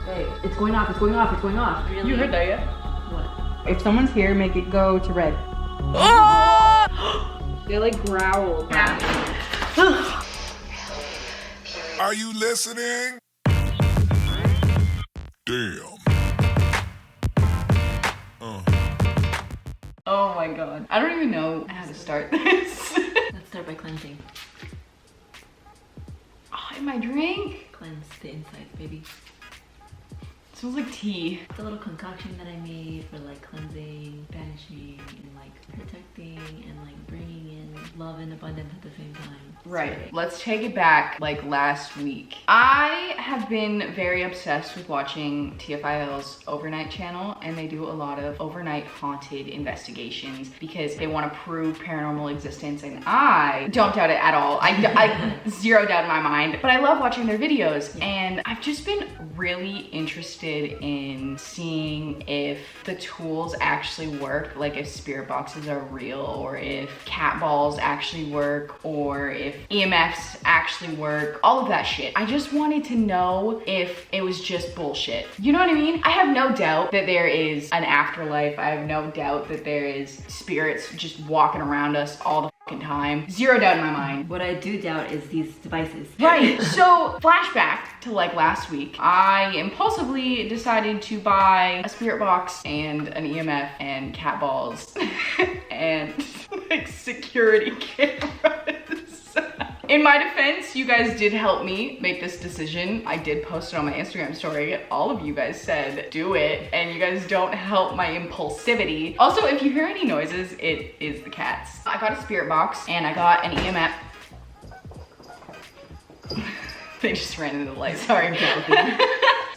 Babe, it's going off, it's going off, it's going off. Really? You heard that, yeah? What? If someone's here, make it go to red. They like growl. Are you listening? Damn. Oh my god. I don't even know how to start this. Let's start by cleansing. Oh, in my drink? Cleanse the insides, baby. It smells like tea. It's a little concoction that I made for like cleansing, banishing, and like protecting, and like bringing in love and abundance at the same time. Right. Let's take it back like last week. I have been very obsessed with watching TFIL's overnight channel, and they do a lot of overnight haunted investigations because they want to prove paranormal existence, and I don't doubt it at all. I zero doubt in my mind, but I love watching their videos, and I've just been really interested in seeing if the tools actually work, like if spirit boxes are real, or if cat balls actually work, or if EMFs actually work, all of that shit. I just wanted to know if it was just bullshit. You know what I mean? I have no doubt that there is an afterlife. I have no doubt that there is spirits just walking around us all the fucking time. Zero doubt in my mind. What I do doubt is these devices. Right, so flashback to like last week, I impulsively decided to buy a spirit box and an EMF and cat balls and like security cameras. In my defense, you guys did help me make this decision. I did post it on my Instagram story. All of you guys said, do it. And you guys don't help my impulsivity. Also, if you hear any noises, it is the cats. I got a spirit box and I got an EMF. They just ran into the light, sorry.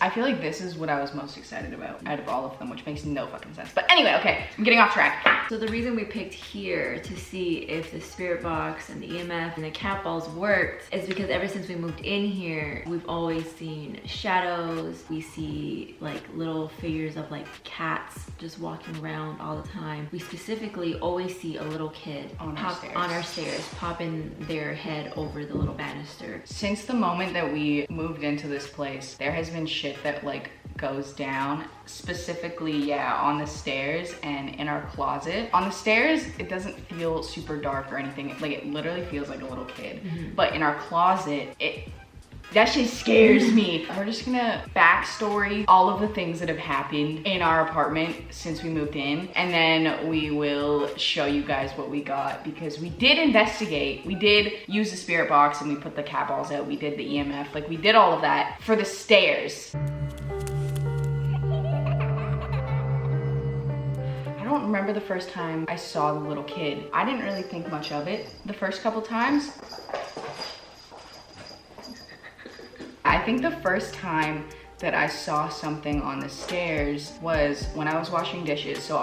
I feel like this is what I was most excited about out of all of them, which makes no fucking sense. But anyway, okay, I'm getting off track. So the reason we picked here to see if the spirit box and the EMF and the cat balls worked is because ever since we moved in here, we've always seen shadows. We see like little figures of like cats just walking around all the time. We specifically always see a little kid on our stairs, popping their head over the little banister. Since the moment that we moved into this place, there has been shit that like goes down, specifically, yeah, on the stairs and in our closet. On the stairs, it doesn't feel super dark or anything. Like it literally feels like a little kid. But in our closet, that shit scares me. We're just gonna backstory all of the things that have happened in our apartment since we moved in, and then we will show you guys what we got, because we did investigate. We did use the spirit box and we put the cat balls out. We did the EMF, like we did all of that for the stairs. I don't remember the first time I saw the little kid. I didn't really think much of it the first couple times. I think the first time that I saw something on the stairs was when I was washing dishes. So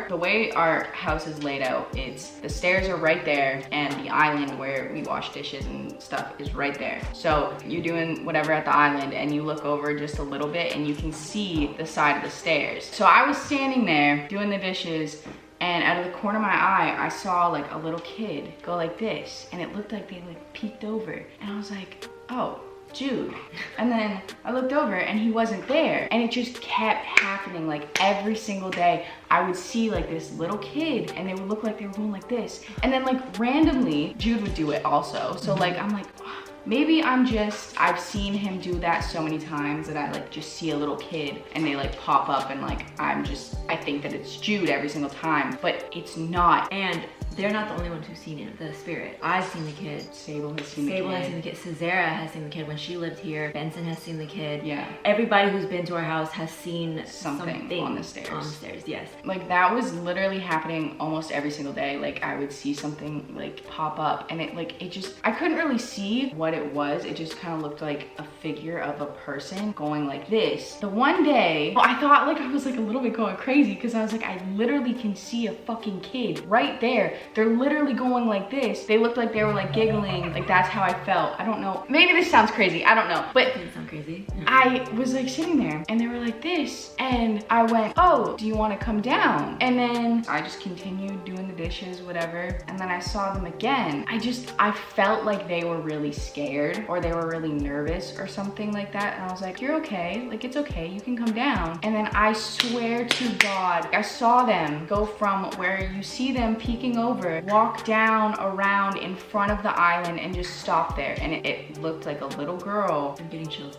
the way our house is laid out, the stairs are right there and the island where we wash dishes and stuff is right there. So you're doing whatever at the island and you look over just a little bit and you can see the side of the stairs. So I was standing there doing the dishes, and out of the corner of my eye, I saw like a little kid go like this, and it looked like they like peeked over, and I was like, oh, Jude. And then I looked over and he wasn't there, and it just kept happening. Like every single day I would see like this little kid and they would look like they were going like this, and then like randomly Jude would do it also. So like I'm like, oh, maybe I've seen him do that so many times that I like just see a little kid and they like pop up, and like I think that it's Jude every single time, but it's not. And they're not the only ones who've seen it, the spirit. I've seen the kid. Sable has seen the kid. Sable has seen the kid. Cesara has seen the kid when she lived here. Benson has seen the kid. Yeah. Everybody who's been to our house has seen something on the stairs. On the stairs, yes. Like that was literally happening almost every single day. Like I would see something like pop up, and I couldn't really see what it was. It just kind of looked like a figure of a person going like this. The one day, I thought like I was like a little bit going crazy, because I was like, I literally can see a fucking kid right there. They're literally going like this. They looked like they were like giggling. Like that's how I felt. I don't know. Maybe this sounds crazy. I don't know. But it sounds crazy. I was like sitting there and they were like this. And I went, oh, do you want to come down? And then I just continued doing the dishes, whatever. And then I saw them again. I felt like they were really scared, or they were really nervous or or something like that. And I was like, you're okay, like it's okay, you can come down. And then I swear to God, I saw them go from where you see them peeking over, walk down around in front of the island and just stop there. And it looked like a little girl. I'm getting chills.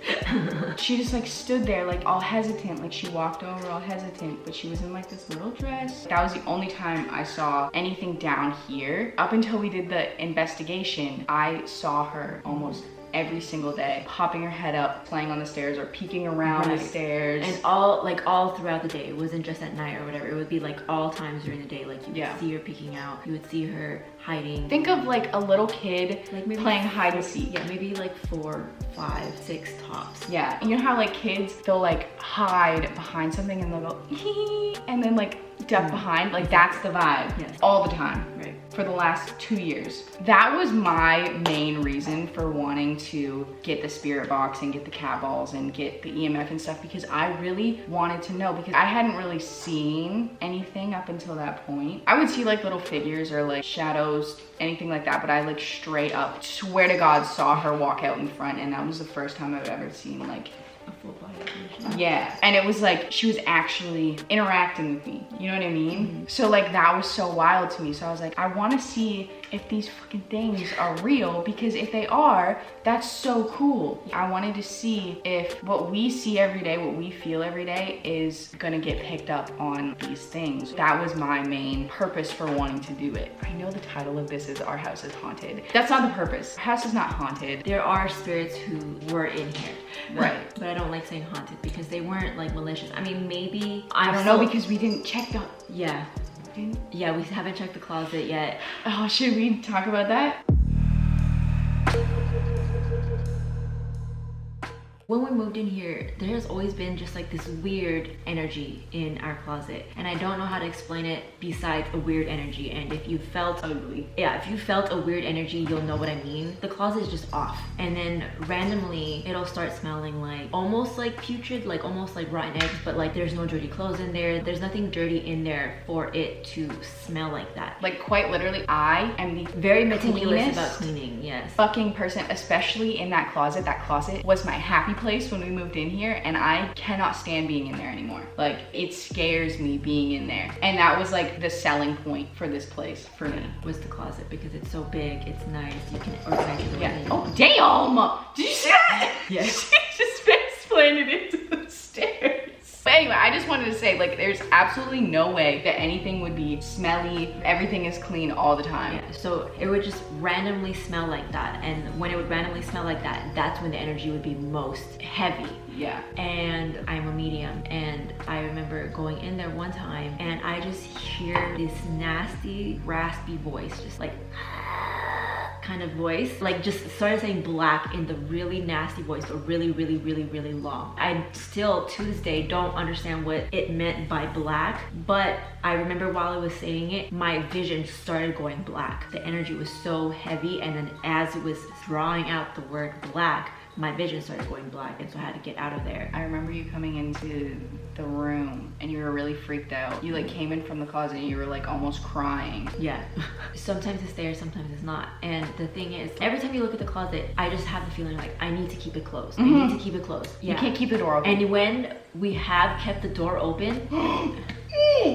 She just like stood there like all hesitant, like she walked over all hesitant, but she was in like this little dress. That was the only time I saw anything down here. Up until we did the investigation, I saw her almost every single day, popping her head up, playing on the stairs or peeking around the stairs. And all throughout the day. It wasn't just at night or whatever. It would be like all times during the day. Like you would see her peeking out. You would see her hiding. Think of like a little kid like maybe playing hide and seek. Yeah, maybe like 4, 5, 6 tops. Yeah, and you know how like kids, they'll like hide behind something and they'll go hee, and then like duck behind, like that's the vibe all the time. Right. For the last 2 years. That was my main reason for wanting to get the spirit box and get the cat balls and get the EMF and stuff, because I really wanted to know, because I hadn't really seen anything up until that point. I would see like little figures or like shadows, anything like that, but I like straight up, swear to God, saw her walk out in front, and that was the first time I've ever seen like a full body apparition. Yeah, and it was like she was actually interacting with me, you know what I mean? So like that was so wild to me. So I was like, I want to see if these fucking things are real, because if they are, that's so cool. I wanted to see if what we see every day, what we feel every day is gonna get picked up on these things. That was my main purpose for wanting to do it. I know the title of this is Our House is Haunted. That's not the purpose. Our house is not haunted. There are spirits who were in here. Right. But I don't like saying haunted because they weren't like malicious. I mean, maybe I don't know, because we didn't check the yeah, we haven't checked the closet yet. Oh, should we talk about that? When we moved in here, there has always been just like this weird energy in our closet. And I don't know how to explain it besides a weird energy. And if you felt ugly, if you felt a weird energy, you'll know what I mean. The closet is just off. And then randomly, it'll start smelling like almost like putrid, like almost like rotten eggs, but like there's no dirty clothes in there. There's nothing dirty in there for it to smell like that. Like quite literally, I am the Very meticulous cleanest about cleaning, yes. fucking person, especially in that closet. That closet was my happy place when we moved in here, and I cannot stand being in there anymore. Like, it scares me being in there. And that was like the selling point for this place for me. Was the closet, because it's so big, it's nice, you can organize it. Yeah. Oh, damn! Did you see that? Yes. She just face planted into the stairs. But anyway, I just wanted to say, like, there's absolutely no way that anything would be smelly. Everything is clean all the time. Yeah, so it would just randomly smell like that. And when it would randomly smell like that, that's when the energy would be most heavy. Yeah. And I'm a medium, and I remember going in there one time and I just hear this nasty, raspy voice, just like kind of voice, like just started saying black in the really nasty voice, but really, really, really, really long. I still to this day don't understand what it meant by black, but I remember while I was saying it, my vision started going black. The energy was so heavy, and then as it was drawing out the word black, my vision started going black, and so I had to get out of there. I remember you coming into the room and you were really freaked out. You like came in from the closet and you were like almost crying. Yeah. Sometimes it's there, sometimes it's not. And the thing is, every time you look at the closet, I just have the feeling like I need to keep it closed. I need to keep it closed. Yeah. You can't keep the door open. And when we have kept the door open,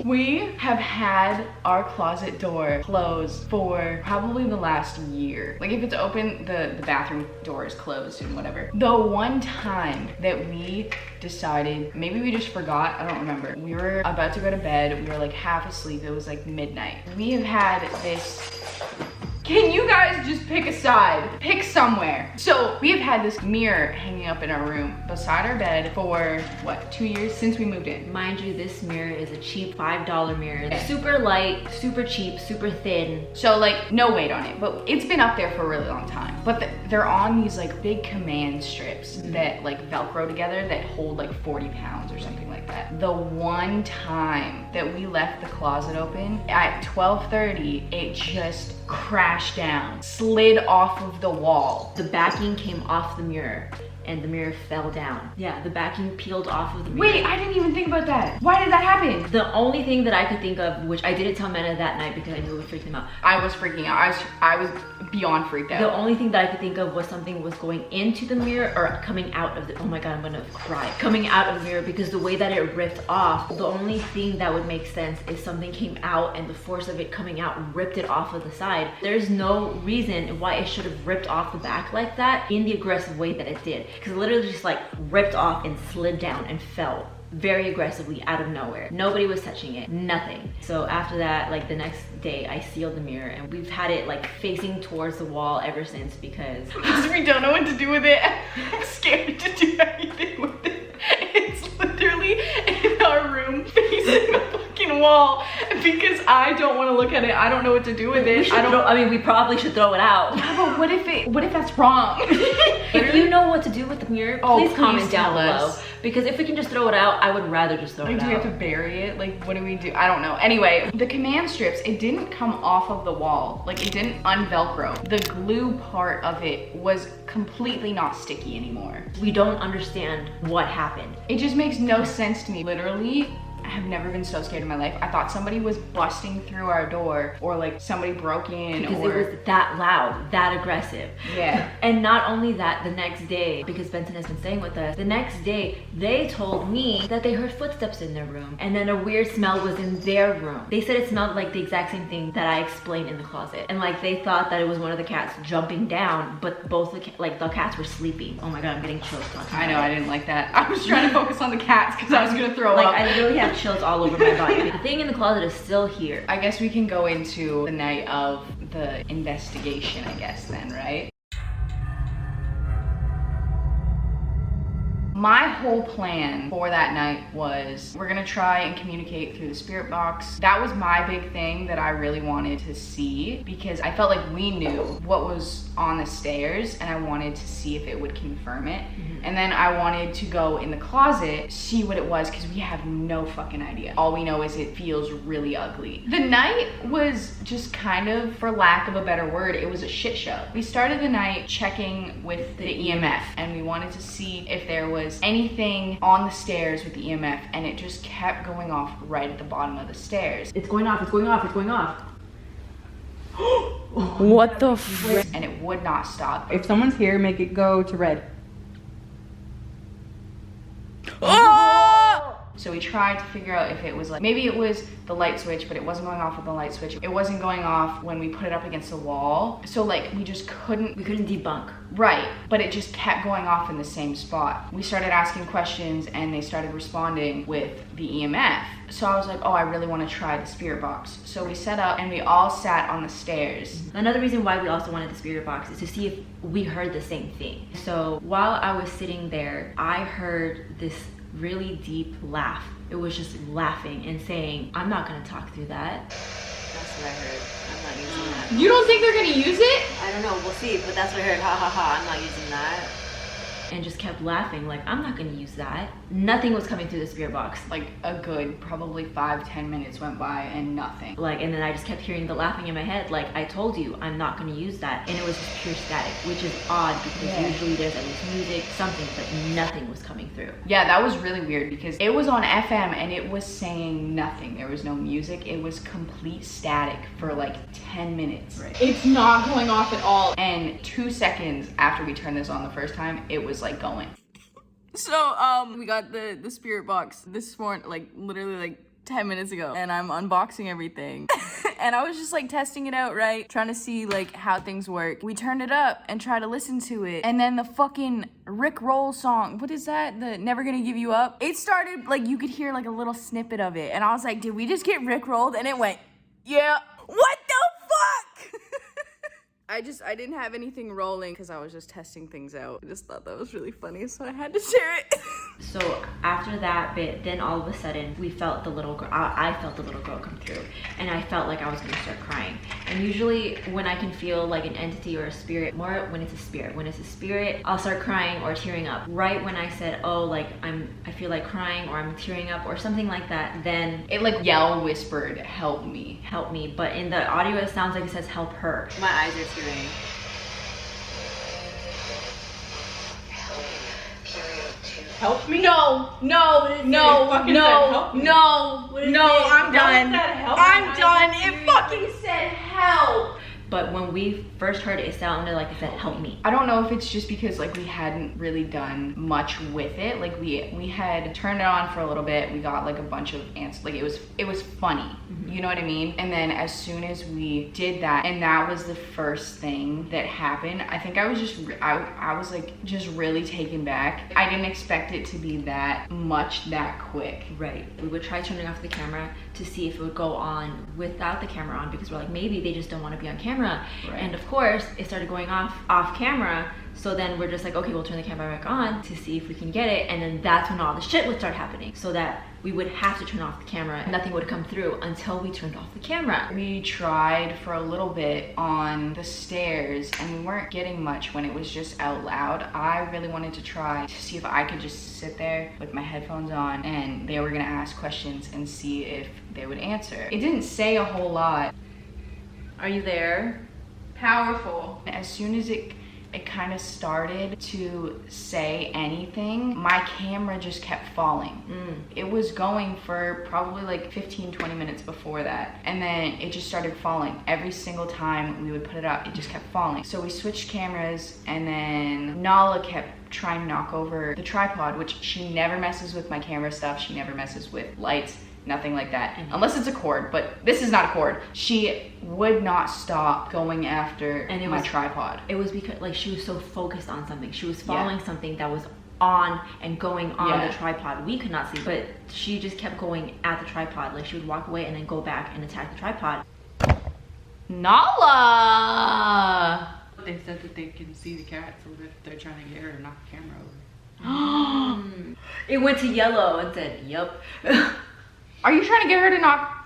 we have had our closet door closed for probably the last year. Like if it's open, the bathroom door is closed and whatever. The one time that we decided, maybe we just forgot, I don't remember. We were about to go to bed, we were like half asleep, it was like midnight. We have had this, can you guys just pick a side? Pick somewhere. So we have had this mirror hanging up in our room beside our bed for what, 2 years since we moved in. mind you, this mirror is a cheap $5 mirror. Super light, super cheap, super thin. So like no weight on it, but it's been up there for a really long time. But they're on these like big command strips that like Velcro together that hold like 40 pounds or something like that. The one time that we left the closet open at 12:30, it just crashed down, slid off of the wall. The backing came off the mirror and the mirror fell down. Yeah, the backing peeled off of the mirror. Wait, I didn't even think about that. Why did that happen? The only thing that I could think of, which I didn't tell Mena that night because I knew it would freak them out. I was freaking out. I was beyond freaked out. The only thing that I could think of was something was going into the mirror or coming out of the, oh my God, I'm gonna cry. Coming out of the mirror, because the way that it ripped off, the only thing that would make sense is something came out and the force of it coming out ripped it off of the side. There's no reason why it should have ripped off the back like that in the aggressive way that it did. Because it literally just like ripped off and slid down and fell very aggressively out of nowhere. Nobody was touching it, nothing. So after that, like the next day, I sealed the mirror and we've had it like facing towards the wall ever since because we don't know what to do with it. I'm scared to do anything with it. It's literally in our room facing the fucking wall because I don't want to look at it. I don't know what to do with it. I mean, we probably should throw it out. Yeah, but what if that's wrong? If you know what to do with the mirror, please comment down tell below. us. Because if we can just throw it out, I would rather just throw it out. Do we have to bury it? Like, what do we do? I don't know. Anyway, the command strips, it didn't come off of the wall. Like, it didn't unvelcro. The glue part of it was completely not sticky anymore. We don't understand what happened. It just makes no sense to me. Literally, I have never been so scared in my life. I thought somebody was busting through our door or like somebody broke in because or... it was that loud, that aggressive. Yeah. And not only that, the next day, because Benson has been staying with us, the next day they told me that they heard footsteps in their room and then a weird smell was in their room. They said it smelled like the exact same thing that I explained in the closet. And like they thought that it was one of the cats jumping down, but both the cats were sleeping. Oh my God, I'm getting chills talking I know, about I didn't like that. I was trying to focus on the cats because I was gonna throw up. I literally have chills all over my body. The thing in the closet is still here. I guess we can go into the night of the investigation, I guess then, right? My whole plan for that night was we're gonna try and communicate through the spirit box. That was my big thing that I really wanted to see because I felt like we knew what was on the stairs and I wanted to see if it would confirm it. And then I wanted to go in the closet, see what it was because we have no fucking idea. All we know is it feels really ugly. The night was just kind of, for lack of a better word, it was a shit show. We started the night checking with the EMF and we wanted to see if there was anything on the stairs with the EMF and it just kept going off right at the bottom of the stairs. It's going off, it's going off, it's going off. What the frick? And it would not stop. If someone's here, make it go to red. So we tried to figure out if it was like, maybe it was the light switch, but it wasn't going off with the light switch. It wasn't going off when we put it up against the wall. So like, we couldn't debunk. Right, but it just kept going off in the same spot. We started asking questions and they started responding with the EMF. So I was like, oh, I really want to try the spirit box. So we set up and we all sat on the stairs. Another reason why we also wanted the spirit box is to see if we heard the same thing. So while I was sitting there, I heard this really deep laugh. It was just laughing and saying, I'm not gonna talk through that. That's what I heard. I'm not using that. You don't think they're gonna use it? I don't know, we'll see, but that's what I heard. Ha ha ha, I'm not using that. And just kept laughing, like, I'm not gonna use that. Nothing was coming through the spirit box. Like a good probably 5-10 minutes went by and nothing. Like, and then I just kept hearing the laughing in my head, like, I told you, I'm not gonna use that. And it was just pure static, which is odd because usually there's at least music, something, but nothing was coming through. Yeah, that was really weird because it was on FM and it was saying nothing. There was no music. It was complete static for like 10 minutes. Right. It's not going off at all. And 2 seconds after we turned this on the first time, it was like going. So we got the spirit box this morning, like literally like 10 minutes ago, and I'm unboxing everything. And I was just like testing it out, right? Trying to see like how things work. We turned it up and tried to listen to it, and then the fucking Rick Roll song, what is that? The Never Gonna Give You Up? It started like, you could hear like a little snippet of it, and I was like, did we just get Rick rolled? And it went, yeah. What the fuck? I didn't have anything rolling because I was just testing things out. I just thought that was really funny, so I had to share it. So after that bit, then all of a sudden we felt the little girl, I felt the little girl come through, and I felt like I was gonna start crying. And usually when I can feel like an entity or a spirit, more when it's a spirit, I'll start crying or tearing up. Right when I said, oh, like I feel like crying or I'm tearing up or something like that, then it like whispered, help me. Help me, but in the audio it sounds like it says help her. My eyes are tearing. help me? No, no, What is no, it? It fucking no, said help me. no, What is no, it? I'm No, done. it said help me. I'm I'm done. It serious. fucking said help. But when we first heard it, it sounded like it said, help me. I don't know if it's just because like we hadn't really done much with it. Like we had turned it on for a little bit. We got like a bunch of answers. Like it was funny. You know what I mean? And then as soon as we did that, and that was the first thing that happened, I think I was just I was like just really taken back. I didn't expect it to be that much that quick. Right. We would try turning off the camera to see if it would go on without the camera on, because we're like, maybe they just don't want to be on camera. Right. And of course, it started going off camera. So then we're just like, okay, we'll turn the camera back on to see if we can get it. And then that's when all the shit would start happening. So that we would have to turn off the camera. Nothing would come through until we turned off the camera. We tried for a little bit on the stairs and we weren't getting much when it was just out loud. I really wanted to try to see if I could just sit there with my headphones on and they were gonna ask questions and see if they would answer. It didn't say a whole lot. Are you there? Powerful. As soon as it kind of started to say anything, my camera just kept falling. It was going for probably like 15-20 minutes before that, and then it just started falling. Every single time we would put it up, it just kept falling. So we switched cameras, and then Nala kept trying to knock over the tripod, which she never messes with my camera stuff. She never messes with lights, nothing like that, unless it's a cord, but this is not a cord. She would not stop going after my tripod. It was because like she was so focused on something. She was following something that was on and going on the tripod. We could not see, but she just kept going at the tripod. Like she would walk away and then go back and attack the tripod. Nala! They said that they can see the cat, so if they're trying to get her to knock the camera over. It went to yellow and said, yup. Are you trying to get her to knock?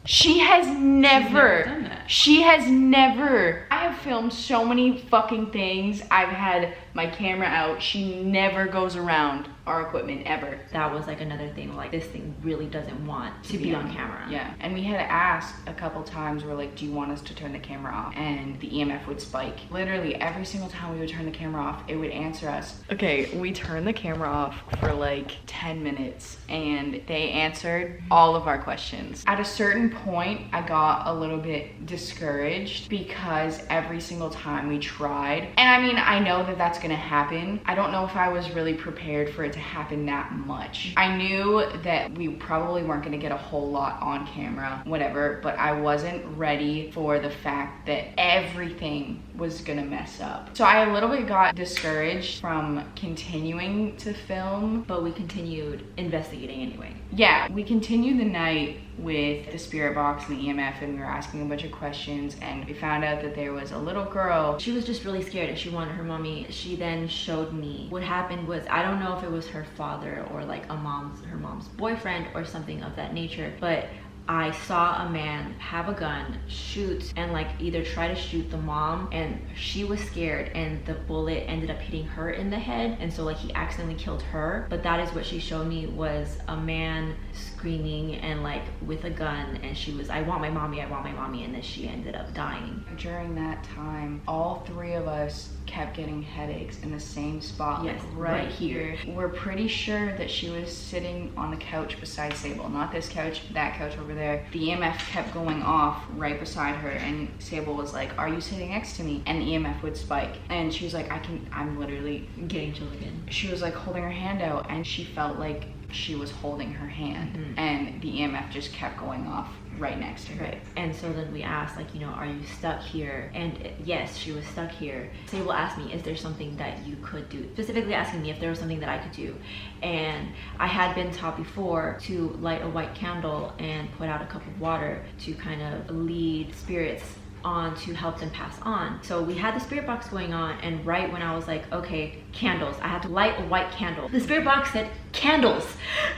She has never done that. She has never. I have filmed so many fucking things. I've had my camera out. She never goes around our equipment ever. That was like another thing, like this thing really doesn't want to be on camera. Yeah, and we had asked a couple times, we're like, do you want us to turn the camera off? And the EMF would spike. Literally every single time we would turn the camera off, it would answer us. Okay, we turned the camera off for like 10 minutes and they answered all of our questions. At a certain point, I got a little bit discouraged because every single time we tried, and I mean, I know that that's gonna happen. I don't know if I was really prepared for it to happen that much. I knew that we probably weren't gonna get a whole lot on camera, whatever, but I wasn't ready for the fact that everything was gonna mess up. So I a little bit got discouraged from continuing to film. But we continued investigating anyway. Yeah, we continued the night with the spirit box and the EMF, and we were asking a bunch of questions, and we found out that there was a little girl. She was just really scared and she wanted her mommy. She then showed me. What happened was, I don't know if it was her father or like her mom's boyfriend or something of that nature, but I saw a man have a gun, shoot, and like either try to shoot the mom, and she was scared and the bullet ended up hitting her in the head, and so like he accidentally killed her. But that is what she showed me, was a man screaming and like with a gun, and she was, I want my mommy, I want my mommy, and then she ended up dying. During that time, all three of us kept getting headaches in the same spot. Yes, like right here. We're pretty sure that she was sitting on the couch beside Sable, not this couch, that couch over there. The EMF kept going off right beside her, and Sable was like, are you sitting next to me? And the EMF would spike, and she was like, I'm literally Getting chills again. she was like holding her hand out, and she felt like she was holding her hand, and the EMF just kept going off right next to her. Right. And so then we asked, like, you know, are you stuck here? And yes, she was stuck here. Sable asked me, is there something that you could do? Specifically asking me if there was something that I could do. And I had been taught before to light a white candle and put out a cup of water to kind of lead spirits on to help them pass on. So we had the spirit box going on, and right when I was like, okay, candles, I had to light a white candle, the spirit box said candles,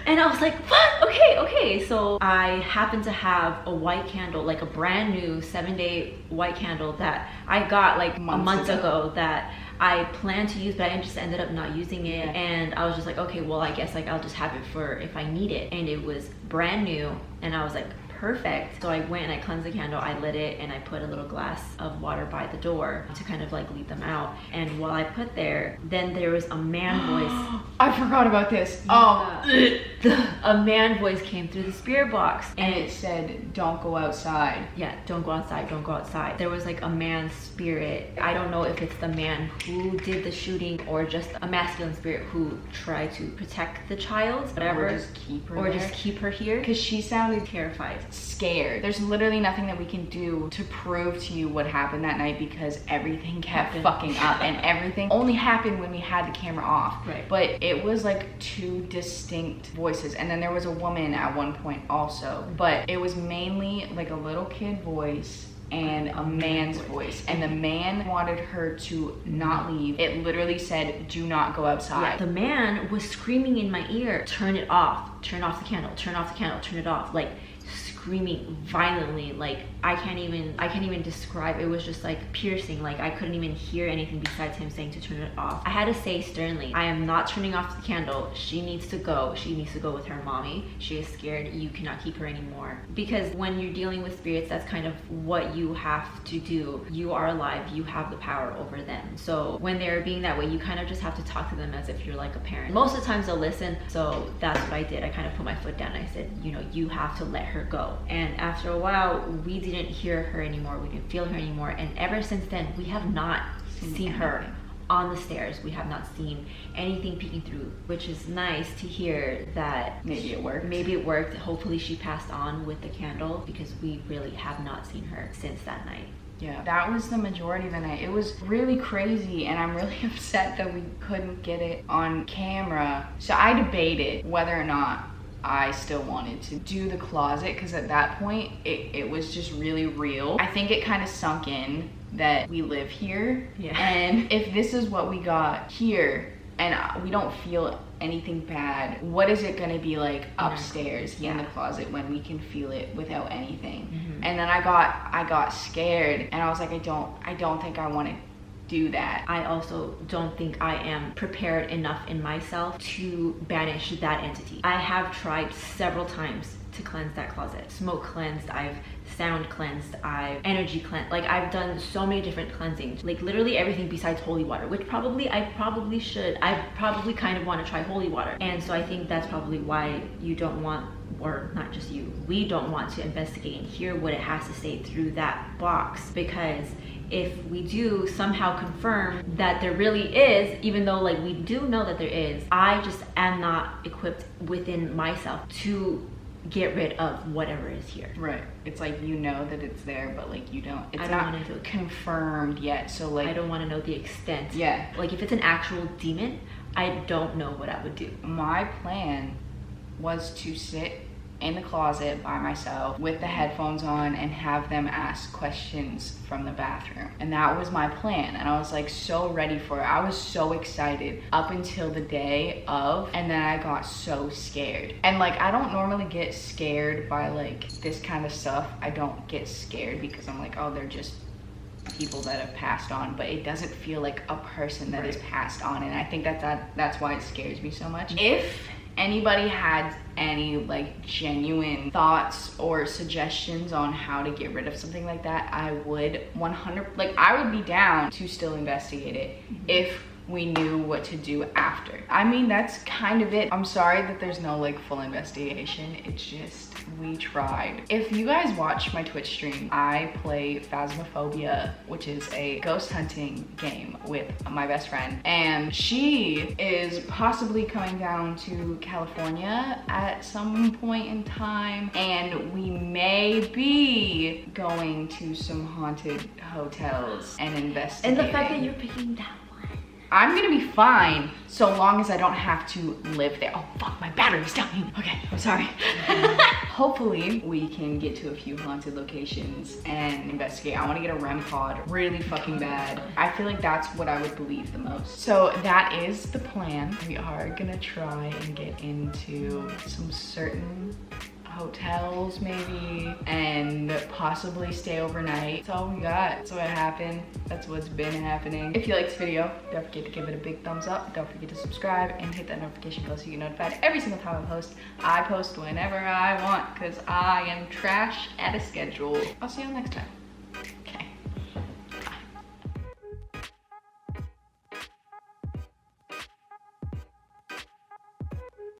and I was like, what? Okay. So I happened to have a white candle, like a brand new 7-day white candle that I got like months ago that I planned to use, but I just ended up not using it. And I was just like, okay, well, I guess like I'll just have it for if I need it. And it was brand new, and I was like, perfect. So I went and I cleansed the candle, I lit it, and I put a little glass of water by the door to kind of like lead them out. And while I put there, then there was a man voice. I forgot about this. Oh. A man voice came through the spirit box. And it said, don't go outside. Yeah, don't go outside, don't go outside. There was like a man spirit. I don't know if it's the man who did the shooting or just a masculine spirit who tried to protect the child, whatever. Or just keep her Or there. just keep her here. Because she sounded Terrified. scared. There's literally nothing that we can do to prove to you what happened that night because everything kept fucking up, and everything only happened when we had the camera off. Right. But it was like two distinct voices, and then there was a woman at one point also, but it was mainly like a little kid voice and a man's voice, and the man wanted her to not leave. It literally said, do not go outside. The man was screaming in my ear, turn it off, turn off the candle, turn off the candle, turn it off, like screaming violently. Like I can't even describe. It was just like piercing. Like I couldn't even hear anything besides him saying to turn it off. I had to say sternly, I am not turning off the candle. She needs to go. She needs to go with her mommy. She is scared. You cannot keep her anymore. Because when you're dealing with spirits, that's kind of what you have to do. You are alive. You have the power over them. So when they're being that way, you kind of just have to talk to them as if you're like a parent. Most of the times they'll listen. So that's what I did. I kind of put my foot down. I said, you know, you have to let her go. And after a while, we didn't hear her anymore. We didn't feel her anymore. And ever since then, we have not seen her on the stairs. We have not seen anything peeking through, which is nice to hear that Maybe it worked. Maybe it worked. Hopefully she passed on with the candle, because we really have not seen her since that night. Yeah, that was the majority of the night. It was really crazy, and I'm really upset that we couldn't get it on camera. So I debated whether or not I still wanted to do the closet, because at that point it was just really real. I think it kind of sunk in that we live here, and if this is what we got here and we don't feel anything bad, what is it gonna be like upstairs in the closet when we can feel it without anything? And then I got scared, and I was like, I don't think I want to do that. I also don't think I am prepared enough in myself to banish that entity. I have tried several times to cleanse that closet. Smoke cleansed, I've sound cleansed, I've energy cleansed. Like I've done so many different cleansings, like literally everything besides holy water, which I probably should. I probably kind of want to try holy water. And so I think that's probably why you don't want, or not just you, we don't want to investigate and hear what it has to say through that box, because if we do somehow confirm that there really is, even though like we do know that there is, I just am not equipped within myself to get rid of whatever is here. Right. It's like, you know that it's there, but like you don't, it's I don't not want to do it. confirmed yet. So like, I don't want to know the extent. Yeah. Like if it's an actual demon, I don't know what I would do. My plan was to sit in the closet by myself with the headphones on and have them ask questions from the bathroom. And that was my plan. And I was like so ready for it. I was so excited up until the day of, and then I got so scared. And like, I don't normally get scared by like this kind of stuff. I don't get scared because I'm like, oh, they're just people that have passed on, but it doesn't feel like a person that is passed on. And I think that's why it scares me so much. If anybody had any like genuine thoughts or suggestions on how to get rid of something like that, I would 100, like I would be down to still investigate it if we knew what to do after. I mean, that's kind of it. I'm sorry that there's no like full investigation. It's just, we tried. If you guys watch my Twitch stream, I play Phasmophobia, which is a ghost hunting game with my best friend. And she is possibly coming down to California at some point in time. And we may be going to some haunted hotels and investigating. And the fact that you're picking that one. I'm gonna be fine so long as I don't have to live there. Oh fuck, my battery's dying. Okay, I'm sorry. Hopefully we can get to a few haunted locations and investigate. I wanna get a REM pod really fucking bad. I feel like that's what I would believe the most. So that is the plan. We are gonna try and get into some certain hotels maybe, and possibly stay overnight. That's all we got. That's what happened. That's what's been happening. If you like this video, don't forget to give it a big thumbs up. Don't forget to subscribe and hit that notification bell so you get notified every single time I post. I post whenever I want because I am trash at a schedule. I'll see you all next time.